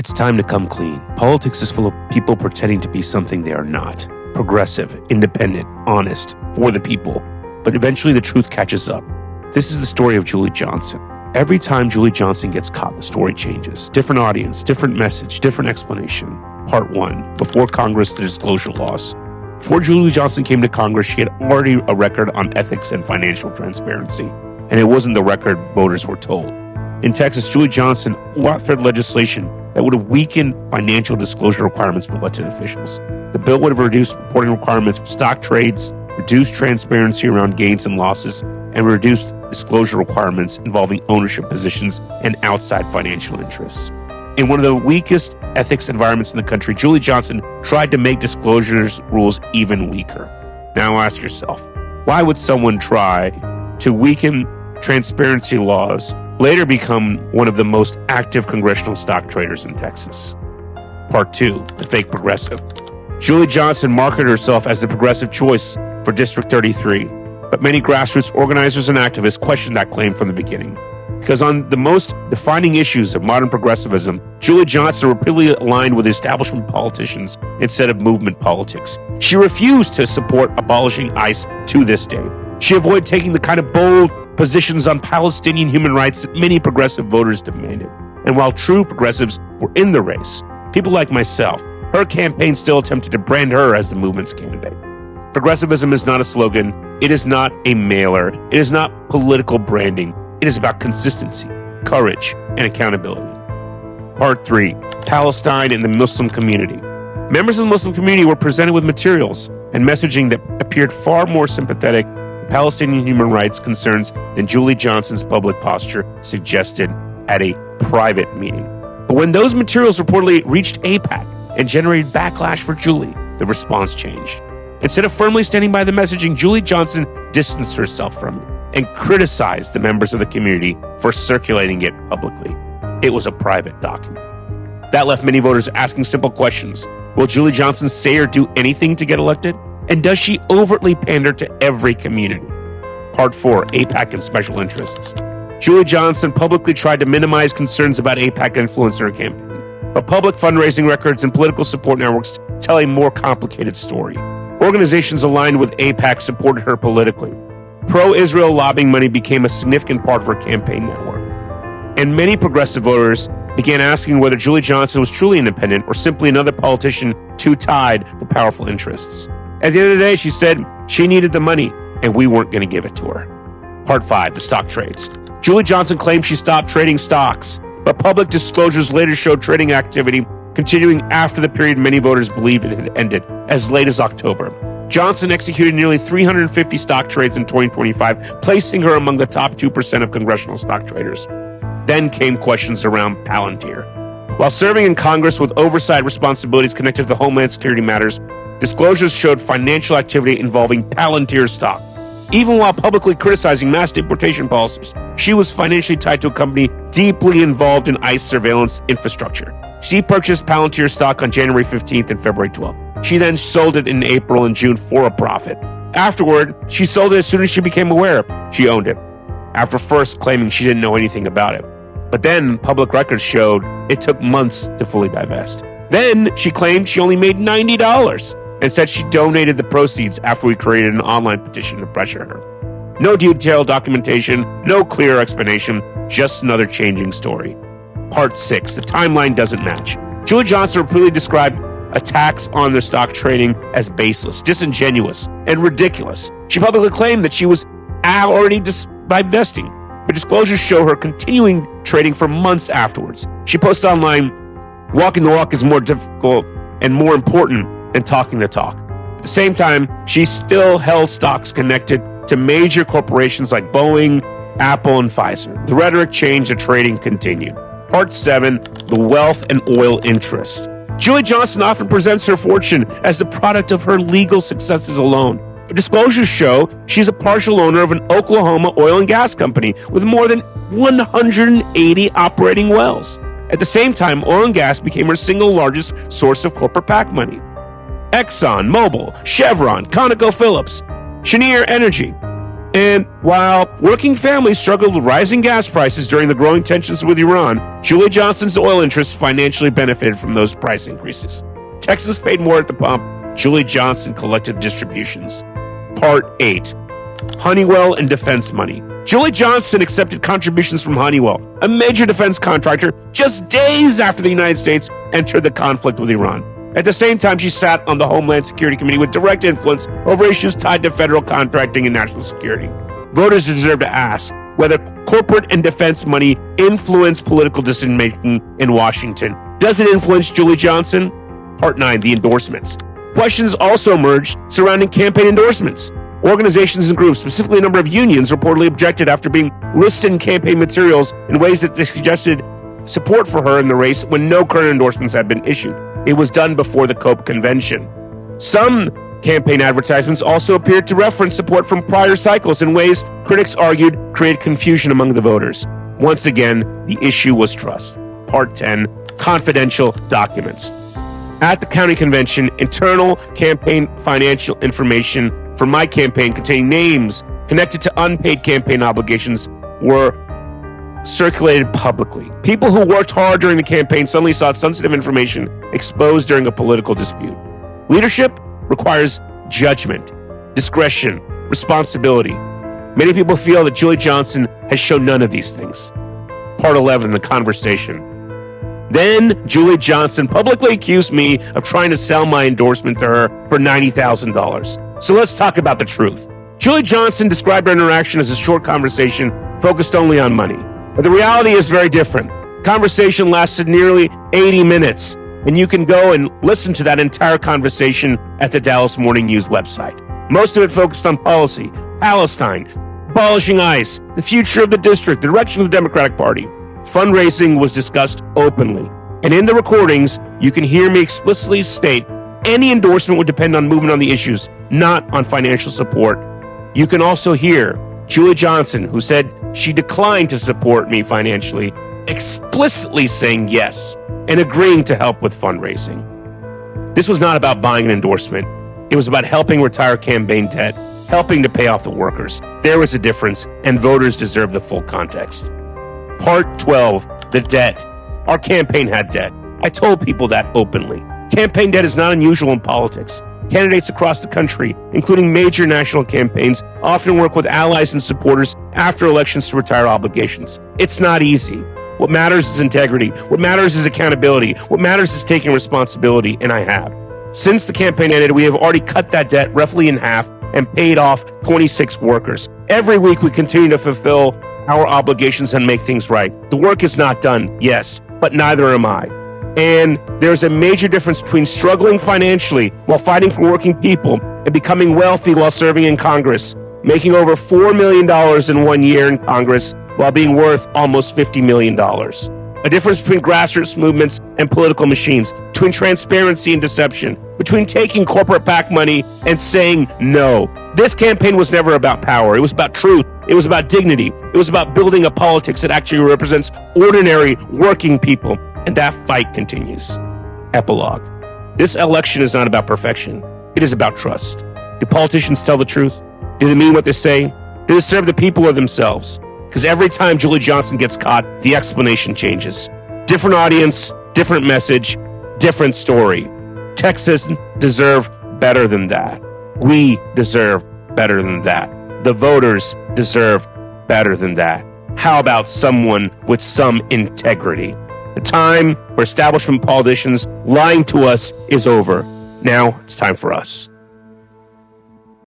It's time to come clean. Politics is full of people pretending to be something they are not. Progressive, independent, honest, for the people. But eventually the truth catches up. This is the story of Julie Johnson. Every time Julie Johnson gets caught, the story changes. Different audience, different message, different explanation. Part 1. Before Congress, the disclosure laws. Before Julie Johnson came to Congress, she had already a record on ethics and financial transparency. And it wasn't the record voters were told. In Texas, Julie Johnson authored legislation that would have weakened financial disclosure requirements for elected officials. The bill would have reduced reporting requirements for stock trades, reduced transparency around gains and losses, and reduced disclosure requirements involving ownership positions and outside financial interests. In one of the weakest ethics environments in the country, Julie Johnson tried to make disclosures rules even weaker. Now ask yourself, why would someone try to weaken transparency laws, later become one of the most active congressional stock traders in Texas? Part 2, the fake progressive. Julie Johnson marketed herself as the progressive choice for District 33, but many grassroots organizers and activists questioned that claim from the beginning. Because on the most defining issues of modern progressivism, Julie Johnson repeatedly aligned with establishment politicians instead of movement politics. She refused to support abolishing ICE to this day. She avoided taking the kind of bold positions on Palestinian human rights that many progressive voters demanded. And while true progressives were in the race, people like myself, her campaign still attempted to brand her as the movement's candidate. Progressivism is not a slogan. It is not a mailer. It is not political branding. It is about consistency, courage, and accountability. Part 3, Palestine and the Muslim community. Members of the Muslim community were presented with materials and messaging that appeared far more sympathetic to Palestinian human rights concerns than Julie Johnson's public posture suggested at a private meeting. But when those materials reportedly reached AIPAC and generated backlash for Julie, the response changed. Instead of firmly standing by the messaging, Julie Johnson distanced herself from it and criticized the members of the community for circulating it publicly. It was a private document. That left many voters asking simple questions. Will Julie Johnson say or do anything to get elected? And does she overtly pander to every community? Part 4, AIPAC and special interests. Julie Johnson publicly tried to minimize concerns about AIPAC influence in her campaign, but public fundraising records and political support networks tell a more complicated story. Organizations aligned with AIPAC supported her politically. Pro-Israel lobbying money became a significant part of her campaign network. And many progressive voters began asking whether Julie Johnson was truly independent or simply another politician too tied to powerful interests. At the end of the day, she said she needed the money and we weren't going to give it to her. Part 5, the stock trades. Julie Johnson claimed she stopped trading stocks, but public disclosures later showed trading activity continuing after the period many voters believed it had ended, as late as October. Johnson executed nearly 350 stock trades in 2025, placing her among the top 2% of congressional stock traders. Then came questions around Palantir. While serving in Congress with oversight responsibilities connected to Homeland Security matters, disclosures showed financial activity involving Palantir stock. Even while publicly criticizing mass deportation policies, she was financially tied to a company deeply involved in ICE surveillance infrastructure. She purchased Palantir stock on January 15th and February 12th. She then sold it in April and June for a profit. Afterward, she sold it as soon as she became aware she owned it, after first claiming she didn't know anything about it. But then public records showed it took months to fully divest. Then she claimed she only made $90 and said she donated the proceeds after we created an online petition to pressure her. No detailed documentation, no clear explanation, just another changing story. Part 6, the timeline doesn't match. Julie Johnson repeatedly described attacks on their stock trading as baseless, disingenuous, and ridiculous. She publicly claimed that she was already divesting, but disclosures show her continuing trading for months afterwards. She posted online, "Walking the walk is more difficult and more important than talking the talk." At the same time, she still held stocks connected to major corporations like Boeing, Apple, and Pfizer. The rhetoric changed, the trading continued. Part 7, the wealth and oil interests. Julie Johnson often presents her fortune as the product of her legal successes alone. But disclosures show she's a partial owner of an Oklahoma oil and gas company with more than 180 operating wells. At the same time, oil and gas became her single largest source of corporate PAC money. Exxon, Mobil, Chevron, ConocoPhillips, Cheniere Energy. And while working families struggled with rising gas prices during the growing tensions with Iran, Julie Johnson's oil interests financially benefited from those price increases. Texans paid more at the pump. Julie Johnson collected distributions. Part 8. Honeywell and defense money. Julie Johnson accepted contributions from Honeywell, a major defense contractor, just days after the United States entered the conflict with Iran. At the same time, she sat on the Homeland Security Committee with direct influence over issues tied to federal contracting and national security. Voters deserve to ask whether corporate and defense money influence political decision-making in Washington. Does it influence Julie Johnson? Part 9, the endorsements. Questions also emerged surrounding campaign endorsements. Organizations and groups, specifically a number of unions, reportedly objected after being listed in campaign materials in ways that they suggested support for her in the race when no current endorsements had been issued. It was done before the COPE convention. Some campaign advertisements also appeared to reference support from prior cycles in ways critics argued created confusion among the voters. Once again, the issue was trust. Part 10, confidential documents. At the county convention, internal campaign financial information for my campaign containing names connected to unpaid campaign obligations were circulated publicly. People who worked hard during the campaign suddenly saw sensitive information exposed during a political dispute. Leadership requires judgment, discretion, responsibility. Many people feel that Julie Johnson has shown none of these things. Part 11, the conversation. Then Julie Johnson publicly accused me of trying to sell my endorsement to her for $90,000. So let's talk about the truth. Julie Johnson described our interaction as a short conversation focused only on money. But the reality is very different. Conversation lasted nearly 80 minutes, and you can go and listen to that entire conversation at the Dallas Morning News website. Most of it focused on policy, Palestine, abolishing ICE, the future of the district, the direction of the Democratic Party. Fundraising was discussed openly. And in the recordings, you can hear me explicitly state any endorsement would depend on movement on the issues, not on financial support. You can also hear Julie Johnson, who said she declined to support me financially, explicitly saying yes and agreeing to help with fundraising. This was not about buying an endorsement. It was about helping retire campaign debt, helping to pay off the workers. There was a difference, and voters deserve the full context. Part 12, the debt. Our campaign had debt. I told people that openly. Campaign debt is not unusual in politics. Candidates across the country, including major national campaigns, often work with allies and supporters after elections to retire obligations. It's not easy. What matters is integrity. What matters is accountability. What matters is taking responsibility, and I have. Since the campaign ended, we have already cut that debt roughly in half and paid off 26 workers. Every week, we continue to fulfill our obligations and make things right. The work is not done, yes, but neither am I. And there's a major difference between struggling financially while fighting for working people and becoming wealthy while serving in Congress, making over $4 million in 1 year in Congress while being worth almost $50 million. A difference between grassroots movements and political machines, between transparency and deception, between taking corporate PAC money and saying no. This campaign was never about power. It was about truth. It was about dignity. It was about building a politics that actually represents ordinary working people. And that fight continues. Epilogue. This election is not about perfection. It is about trust. Do politicians tell the truth? Do they mean what they say? Do they serve the people or themselves? Because every time Julie Johnson gets caught, the explanation changes. Different audience, different message, different story. Texans deserve better than that. We deserve better than that. The voters deserve better than that. How about someone with some integrity? The time for establishment politicians lying to us is over. Now it's time for us.